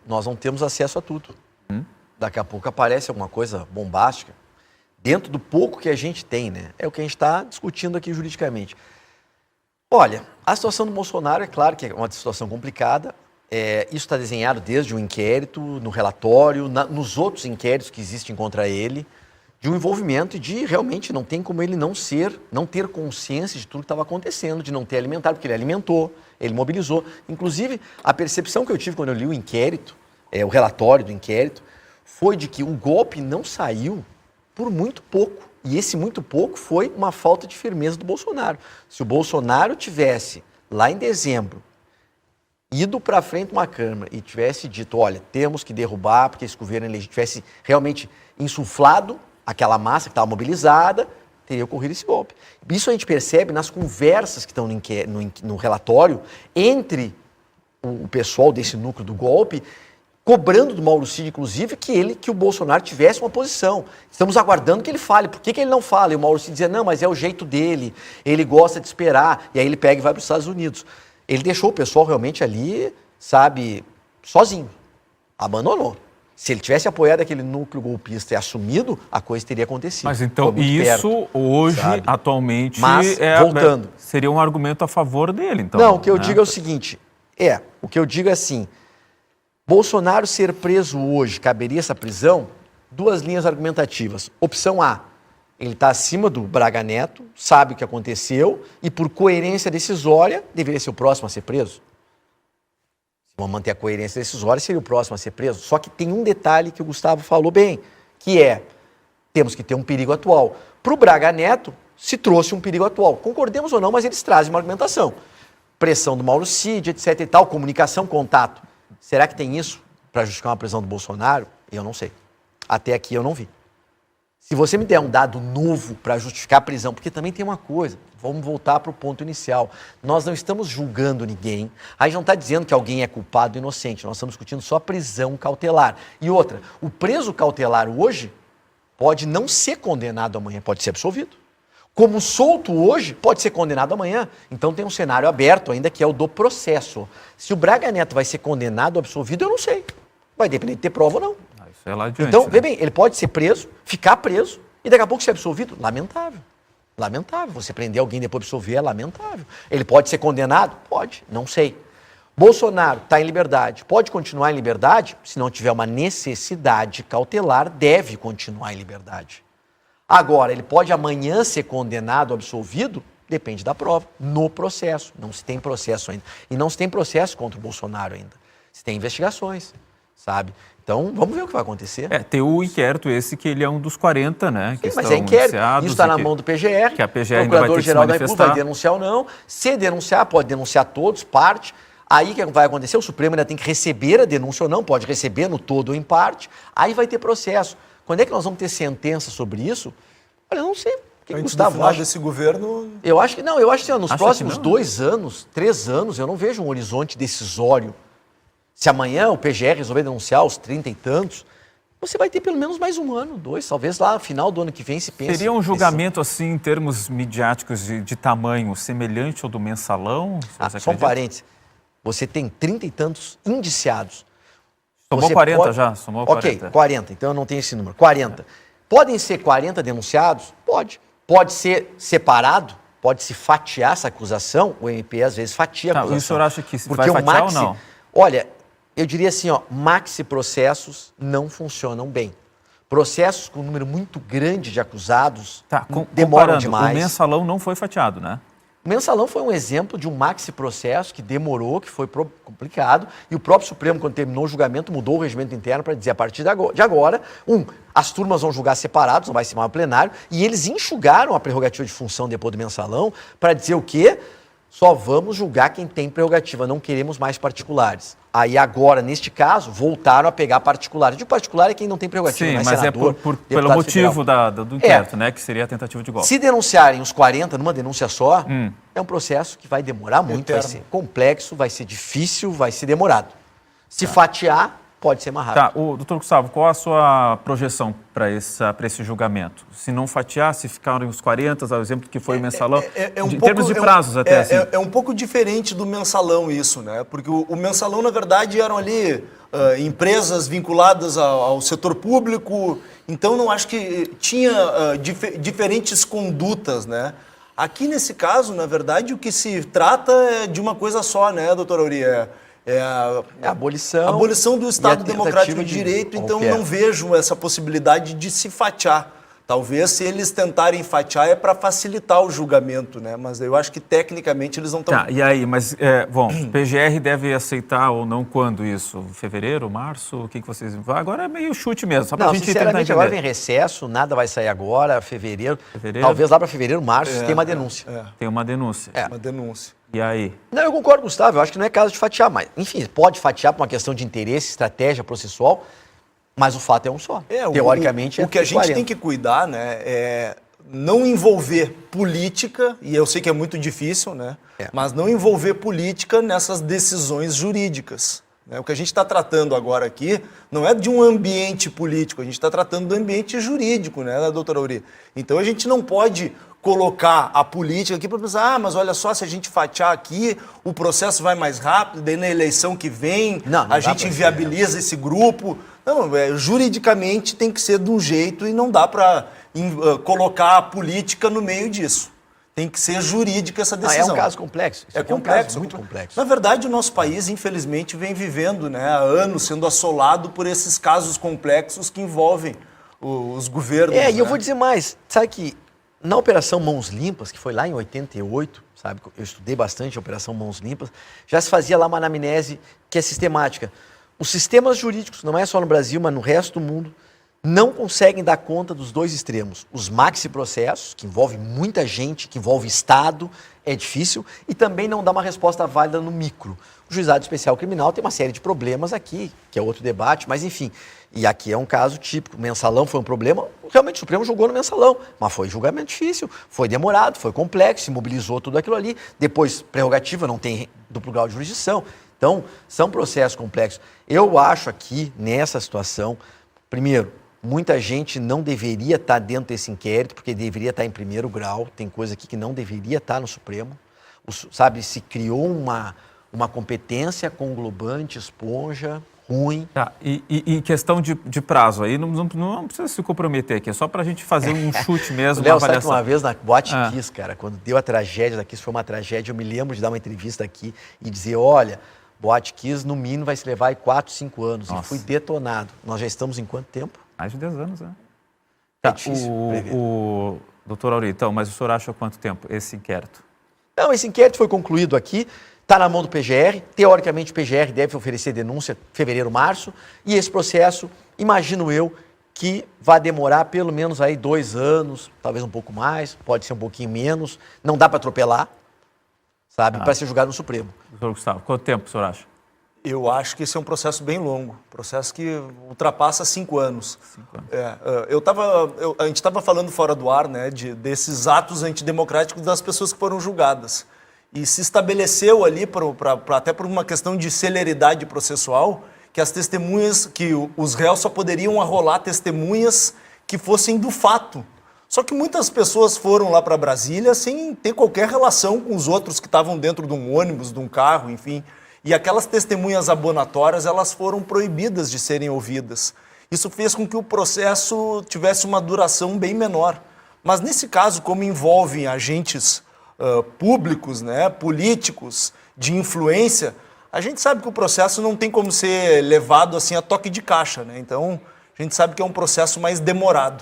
nós não temos acesso a tudo. Daqui a pouco aparece alguma coisa bombástica, dentro do pouco que a gente tem, né? É o que a gente está discutindo aqui juridicamente. Olha, a situação do Bolsonaro, é claro que é uma situação complicada. Isso está desenhado desde o inquérito, no relatório, nos outros inquéritos que existem contra ele, de um envolvimento e de realmente não tem como ele não ter consciência de tudo que estava acontecendo, de não ter alimentado, porque ele alimentou, ele mobilizou. Inclusive, a percepção que eu tive quando eu li o inquérito, o relatório do inquérito, foi de que o golpe não saiu por muito pouco. E esse muito pouco foi uma falta de firmeza do Bolsonaro. Se o Bolsonaro tivesse, lá em dezembro, ido para frente de uma Câmara e tivesse dito, olha, temos que derrubar, porque esse governo eleito tivesse realmente insuflado aquela massa que estava mobilizada, teria ocorrido esse golpe. Isso a gente percebe nas conversas que estão no relatório entre o pessoal desse núcleo do golpe, cobrando do Mauro Cid, inclusive, que o Bolsonaro tivesse uma posição. Estamos aguardando que ele fale. Por que ele não fala? E o Mauro Cid dizia, não, mas é o jeito dele, ele gosta de esperar, e aí ele pega e vai para os Estados Unidos. Ele deixou o pessoal realmente ali, sabe, sozinho. Abandonou. Se ele tivesse apoiado aquele núcleo golpista e assumido, a coisa teria acontecido. Mas então isso perto, hoje, sabe? Atualmente, mas, voltando, seria um argumento a favor dele. Então, não, o que eu digo é o seguinte, o que eu digo é assim, Bolsonaro ser preso hoje, caberia essa prisão? Duas linhas argumentativas. Opção A, ele está acima do Braga Neto, sabe o que aconteceu e por coerência decisória deveria ser o próximo a ser preso. Se vamos manter a coerência decisória, seria o próximo a ser preso. Só que tem um detalhe que o Gustavo falou bem, que temos que ter um perigo atual. Para o Braga Neto, se trouxe um perigo atual. Concordemos ou não, mas eles trazem uma argumentação. Pressão do Mauro Cid, etc e tal, comunicação, contato. Será que tem isso para justificar uma prisão do Bolsonaro? Eu não sei. Até aqui eu não vi. Se você me der um dado novo para justificar a prisão, porque também tem uma coisa, vamos voltar para o ponto inicial. Nós não estamos julgando ninguém, a gente não está dizendo que alguém é culpado ou inocente, nós estamos discutindo só a prisão cautelar. E outra, o preso cautelar hoje pode não ser condenado amanhã, pode ser absolvido. Como solto hoje, pode ser condenado amanhã. Então tem um cenário aberto ainda que é o do processo. Se o Braga Neto vai ser condenado ou absolvido, eu não sei. Vai depender de ter prova ou não. Isso é lá adiante, então, né? vê bem, ele pode ser preso, ficar preso e daqui a pouco ser absolvido. Lamentável. Lamentável. Você prender alguém e depois absolver é lamentável. Ele pode ser condenado? Pode. Não sei. Bolsonaro está em liberdade. Pode continuar em liberdade? Se não tiver uma necessidade cautelar, deve continuar em liberdade. Agora, ele pode amanhã ser condenado ou absolvido? Depende da prova, no processo. Não se tem processo ainda. E não se tem processo contra o Bolsonaro ainda. Se tem investigações, sabe? Então, vamos ver o que vai acontecer. Tem o inquérito esse que ele é um dos 40, né? Sim, que mas estão inquérito. Isso está na mão do PGR. Que a PGR ainda vai ter que se manifestar. O Procurador-Geral da República vai denunciar ou não. Se denunciar, pode denunciar todos, parte. Aí o que vai acontecer? O Supremo ainda tem que receber a denúncia ou não, pode receber no todo ou em parte. Aí vai ter processo. Quando é que nós vamos ter sentença sobre isso? Olha, eu não sei. Antes Gustavo, do final desse governo... Eu acho que não, eu acho que nos próximos 2 anos, 3 anos, eu não vejo um horizonte decisório. Se amanhã o PGR resolver denunciar os 30 e tantos, você vai ter pelo menos mais 1 ano, 2, talvez lá no final do ano que vem se pense... Seria um julgamento assim, em termos midiáticos de tamanho, semelhante ao do Mensalão? Só um parênteses. Você tem 30 e tantos indiciados. Somou 40 já? Somou 40. Ok, 40, então eu não tenho esse número. 40. Podem ser 40 denunciados? Pode. Pode ser separado? Pode-se fatiar essa acusação? O MP às vezes fatia a acusação. E o senhor acha que vai fatiar ou não? Olha, eu diria assim, maxi processos não funcionam bem. Processos com um número muito grande de acusados demoram demais. O Mensalão não foi fatiado, né? O Mensalão foi um exemplo de um maxi processo que demorou, que foi complicado, e o próprio Supremo, quando terminou o julgamento, mudou o regimento interno para dizer, a partir de agora, as turmas vão julgar separados, não vai ser mais plenário, e eles enxugaram a prerrogativa de função depois do Mensalão para dizer o quê? Só vamos julgar quem tem prerrogativa, não queremos mais particulares. Aí agora, neste caso, voltaram a pegar particulares. De particular é quem não tem prerrogativa, sim, mas senador, pelo motivo do inquérito, né, que seria a tentativa de golpe. Se denunciarem os 40 numa denúncia só, é um processo que vai demorar muito, vai ser complexo, vai ser difícil, vai ser demorado. Se fatiar, pode ser mais rápido. Tá, doutor Gustavo, qual a sua projeção para esse julgamento? Se não fatiar, se ficarem os 40, o exemplo que foi o mensalão, em termos de prazos até assim. É um pouco diferente do mensalão isso, né? Porque o mensalão, na verdade, eram ali empresas vinculadas ao setor público, então não acho que tinha diferentes condutas, né? Aqui, nesse caso, na verdade, o que se trata é de uma coisa só, né, doutora Auri? É a abolição do Estado Democrático de Direito, então não vejo essa possibilidade de se fatiar. Talvez, se eles tentarem fatiar, é para facilitar o julgamento, né? Mas eu acho que, tecnicamente, eles não estão... Tá, e aí, mas, bom, o PGR deve aceitar ou não quando isso? Fevereiro, março? O que vocês... Agora é meio chute mesmo, só para a gente tentar entender. Agora vem recesso, nada vai sair agora, fevereiro. Talvez lá para fevereiro, março, tem uma denúncia. Tem uma denúncia. Uma denúncia. E aí? Não, eu concordo, Gustavo, eu acho que não é caso de fatiar, mas, enfim, pode fatiar por uma questão de interesse, estratégia processual, mas o fato é um só. Teoricamente, o que a gente tem que cuidar, né, é não envolver política, e eu sei que é muito difícil, né, mas não envolver política nessas decisões jurídicas. Né? O que a gente está tratando agora aqui não é de um ambiente político, a gente está tratando do ambiente jurídico, né, doutora Auri? Então a gente não pode colocar a política aqui para pensar, mas olha só, se a gente fatiar aqui, o processo vai mais rápido, daí na eleição que vem a gente inviabiliza esse grupo. Não, juridicamente tem que ser de um jeito e não dá para colocar a política no meio disso. Tem que ser jurídica essa decisão. É um caso complexo. É complexo, um caso muito complexo. Na verdade, o nosso país, infelizmente, vem vivendo, né, há anos sendo assolado por esses casos complexos que envolvem os governos. E eu vou dizer mais, sabe que na Operação Mãos Limpas, que foi lá em 88, sabe, eu estudei bastante a Operação Mãos Limpas, já se fazia lá uma anamnese que é sistemática. Os sistemas jurídicos, não é só no Brasil, mas no resto do mundo, não conseguem dar conta dos dois extremos. Os maxi-processos, que envolvem muita gente, que envolve Estado, é difícil, e também não dá uma resposta válida no micro. O Juizado Especial Criminal tem uma série de problemas aqui, que é outro debate, mas enfim. E aqui é um caso típico. O mensalão foi um problema, realmente o Supremo julgou no mensalão, mas foi julgamento difícil, foi demorado, foi complexo, se mobilizou tudo aquilo ali. Depois, prerrogativa, não tem duplo grau de jurisdição. Então, são processos complexos. Eu acho aqui, nessa situação, primeiro, muita gente não deveria estar dentro desse inquérito, porque deveria estar em primeiro grau. Tem coisa aqui que não deveria estar no Supremo. Sabe, se criou uma competência conglobante, esponja, ruim. Tá, e questão de prazo, aí não precisa se comprometer aqui, é só para a gente fazer um chute mesmo, Léo, uma avaliação. sabe que uma vez na Boate Kiss, cara, quando deu a tragédia da Kiss, foi uma tragédia, eu me lembro de dar uma entrevista aqui e dizer, olha, Boate Kiss no mínimo vai se levar aí 4, 5 anos. Nossa. E fui detonado. Nós já estamos em quanto tempo? Mais de 10 anos, né? É difícil prever. Doutor Auri, então, mas o senhor acha quanto tempo esse inquérito? Não, esse inquérito foi concluído aqui, está na mão do PGR. Teoricamente, o PGR deve oferecer denúncia em fevereiro, março. E esse processo, imagino eu, que vai demorar pelo menos aí 2 anos, talvez um pouco mais, pode ser um pouquinho menos. Não dá para atropelar, sabe, para ser julgado no Supremo. Doutor Gustavo, quanto tempo o senhor acha? Eu acho que esse é um processo bem longo, processo que ultrapassa 5 anos. 5 anos. A gente estava falando fora do ar, né, desses atos antidemocráticos das pessoas que foram julgadas. E se estabeleceu ali, até por uma questão de celeridade processual, que as testemunhas, que os réus só poderiam arrolar testemunhas que fossem do fato. Só que muitas pessoas foram lá para Brasília sem ter qualquer relação com os outros que estavam dentro de um ônibus, de um carro, enfim. E aquelas testemunhas abonatórias, elas foram proibidas de serem ouvidas. Isso fez com que o processo tivesse uma duração bem menor. Mas nesse caso, como envolvem agentes públicos, né, políticos, de influência, a gente sabe que o processo não tem como ser levado assim a toque de caixa, né? Então, a gente sabe que é um processo mais demorado.